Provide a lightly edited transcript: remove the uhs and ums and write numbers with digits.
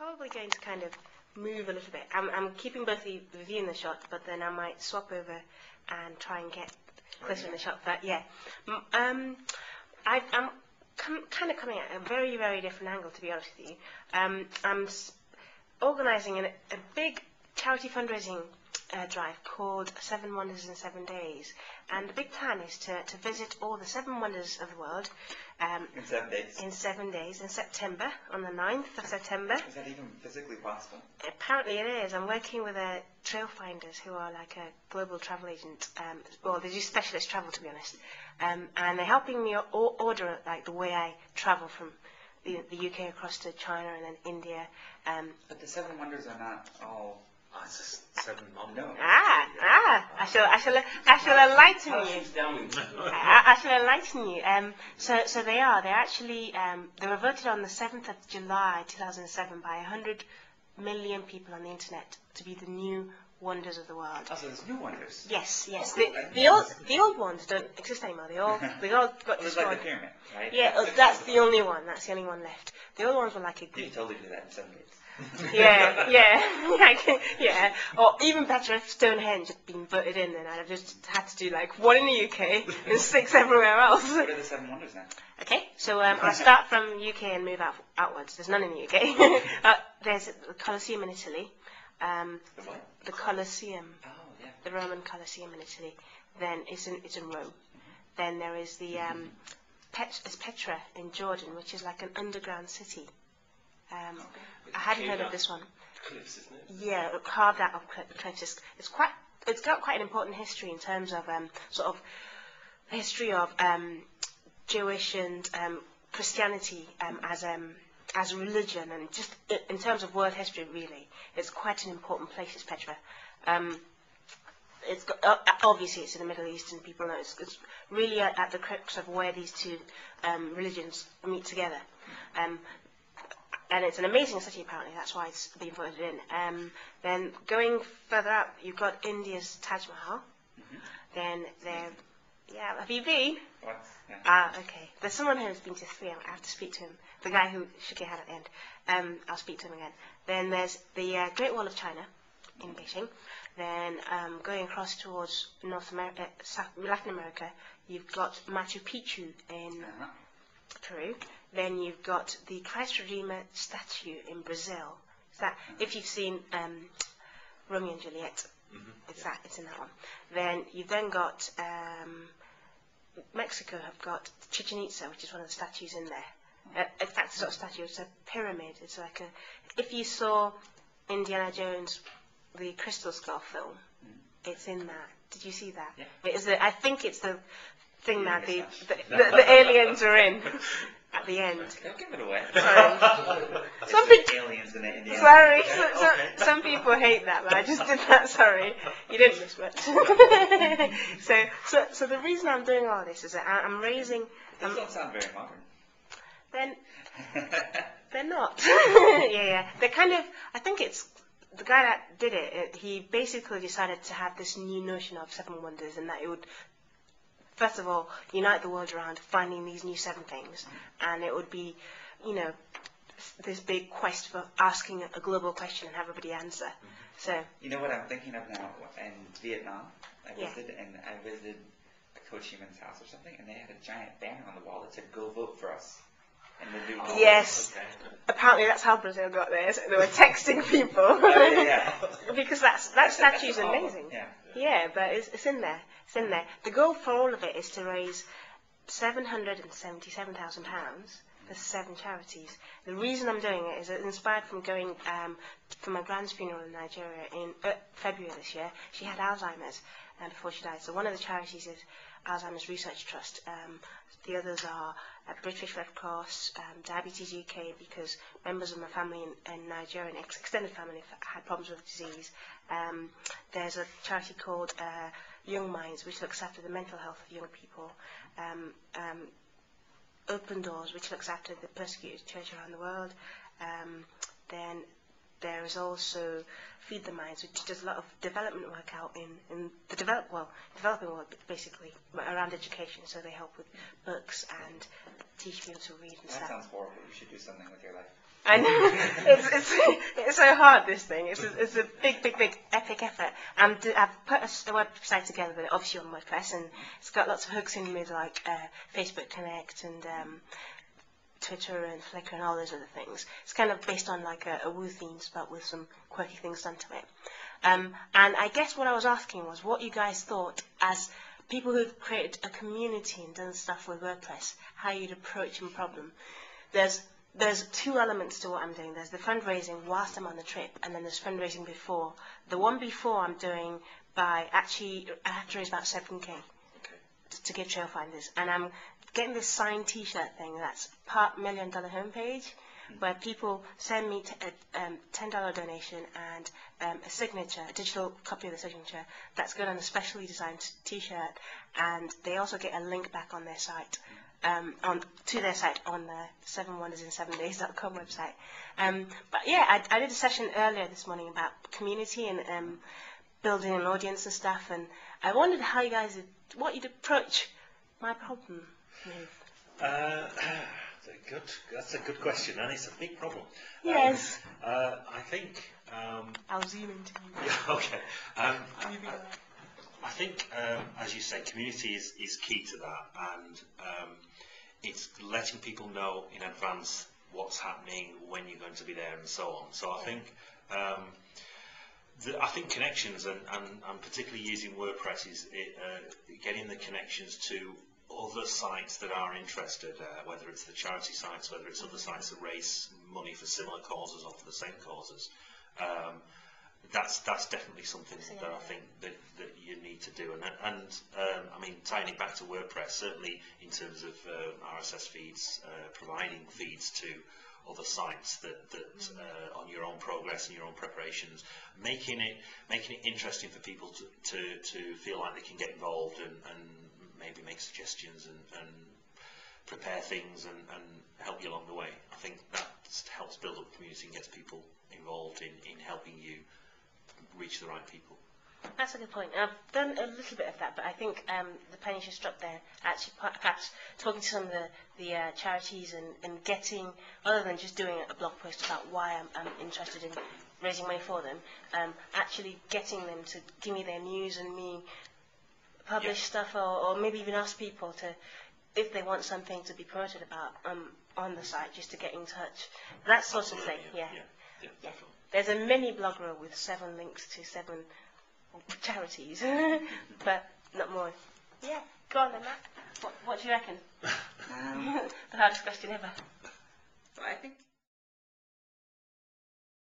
probably going to kind of move a little bit. I'm keeping both of you in the shot, but then I might swap over and try and get closer in the shot. But yeah, I'm kind of coming at a very, very different angle, to be honest with you. I'm organising a big charity fundraising drive called 7 Wonders in 7 Days, and the big plan is to visit all the 7 wonders of the world in 7 days. In 7 days in September, on the 9th of September. Is that even physically possible? Apparently it is. I'm working with trail finders who are like a global travel agent. Well, they do specialist travel, to be honest, and they're helping me order like the way I travel from the UK across to China and then India. But the 7 wonders are not all. Oh, it's just 7 months. No. I shall enlighten you. I shall enlighten you. So they are. They're actually they were voted on the 7th of July 2007 by 100 million people on the internet to be the new wonders of the world. Oh, so there's new wonders. Yes. The old ones don't exist anymore. They all got destroyed. Like the pyramid, right? Yeah, that's the only one. That's the only one left. The other ones were like a You can totally do that in 7 days. yeah. Or even better, if Stonehenge had been voted in, then I'd have just had to do like 1 in the UK and 6 everywhere else. What are the 7 wonders now? Okay, so I'll start from UK and move outwards. There's none in the UK. There's the Colosseum in Italy. The what? The Colosseum. Oh, yeah. The Roman Colosseum in Italy. Then it's in Rome. Then there is the Petra in Jordan, which is like an underground city. I hadn't heard of this one. Cliffs, isn't it? Yeah, carved out of cliffs. It's got quite an important history in terms of sort of history of Jewish and Christianity as a religion, and just in terms of world history, really, it's quite an important place. Is Petra. It's got, obviously it's in the Middle East, and people know it's really at the crux of where these two religions meet together. And it's an amazing city, apparently. That's why it's been voted in. Then going further up, you've got India's Taj Mahal. Mm-hmm. Then have you been? What? Yeah. Okay. There's someone who has been to 3. I have to speak to him. The guy who shook your hand at the end. I'll speak to him again. Then there's the Great Wall of China in Beijing. Then going across towards Latin America, you've got Machu Picchu in Peru. Then you've got the Christ Redeemer statue in Brazil. If you've seen Romeo and Juliet, it's in that one. Then you've got Mexico have got Chichen Itza, which is one of the statues in there. In fact, it's not a statue; it's a pyramid. It's like if you saw Indiana Jones, the Crystal Skull film, it's in that. Did you see that? Yeah. I think it's the thing that the aliens are in. At the end. Don't give it away. Sorry. Aliens in the Indiana. Sorry, some people hate that, but I just did that. Sorry, you didn't miss much. So the reason I'm doing all this is that I'm raising. Those don't sound very modern. They're not. Yeah. They're kind of. I think it's the guy that did it. He basically decided to have this new notion of 7 wonders, and that it would. First of all, unite the world around finding these new 7 things, and it would be, this big quest for asking a global question and have everybody answer. So you know what I'm thinking of now? In Vietnam, I visited a Ho Chi Minh's house or something, and they had a giant banner on the wall that said "Go vote for us." And yes, apparently that's how Brazil got there. So they were texting people because that statue's amazing. Yeah, but it's in there. It's in there. The goal for all of it is to raise £777,000 for 7 charities. The reason I'm doing it is inspired from going for my grand's funeral in Nigeria in February this year. She had Alzheimer's before she died. So one of the charities is Alzheimer's Research Trust. The others are British Red Cross, Diabetes UK, because members of my family in Nigeria and extended family had problems with the disease. There's a charity called Young Minds, which looks after the mental health of young people. Open Doors, which looks after the persecuted church around the world. Then there is also Feed the Minds, which does a lot of development work out in the developing world, basically, around education. So they help with books and teach people to read and stuff. That sounds horrible. You should do something with your life. I know. It's so hard, this thing. It's a big epic effort. And I've put a website together, but obviously on WordPress, and it's got lots of hooks in with like Facebook Connect and Twitter and Flickr and all those other things. It's kind of based on like a Woo themes, but with some quirky things done to it. And I guess what I was asking was what you guys thought as people who've created a community and done stuff with WordPress, how you'd approach a problem. There's two elements to what I'm doing. There's the fundraising whilst I'm on the trip, and then there's fundraising before. The one before I'm doing by I have to raise about 7K to give Trailfinders, and I'm getting this signed T-shirt thing that's part $1 million homepage, where people send me a $10 donation and a signature, a digital copy of the signature that's good on a specially designed T-shirt, and they also get a link back on their site. To their site on the 7wondersin7days.com website. But yeah, I did a session earlier this morning about community and building an audience and stuff, and I wondered how you guys what you'd approach my problem with. That's a good question, and it's a big problem. Yes. I think. I'll zoom into you. Yeah, okay. I think, as you say, community is key to that, and it's letting people know in advance what's happening, when you're going to be there, and so on. So I think connections, and particularly using WordPress, is getting the connections to other sites that are interested, whether it's the charity sites, whether it's other sites that raise money for similar causes or for the same causes. That's definitely something that I think that you need to do, and I mean, tying it back to WordPress, certainly in terms of RSS feeds, providing feeds to other sites that on your own progress and your own preparations, making it interesting for people to feel like they can get involved and maybe make suggestions and prepare things and help you along the way. I think that helps build up the community and gets people involved in helping you reach the right people. That's a good point. I've done a little bit of that, but I think the penny just dropped there. Actually, perhaps talking to some of the charities and getting, other than just doing a blog post about why I'm interested in raising money for them, actually getting them to give me their news and me publish stuff, or maybe even ask people to, if they want something to be promoted about on the site, just to get in touch. That sort of thing. Yeah. There's a mini blog reel with 7 links to 7 charities, but not more. Yeah, go on then, Matt. What do you reckon? The hardest question ever. I think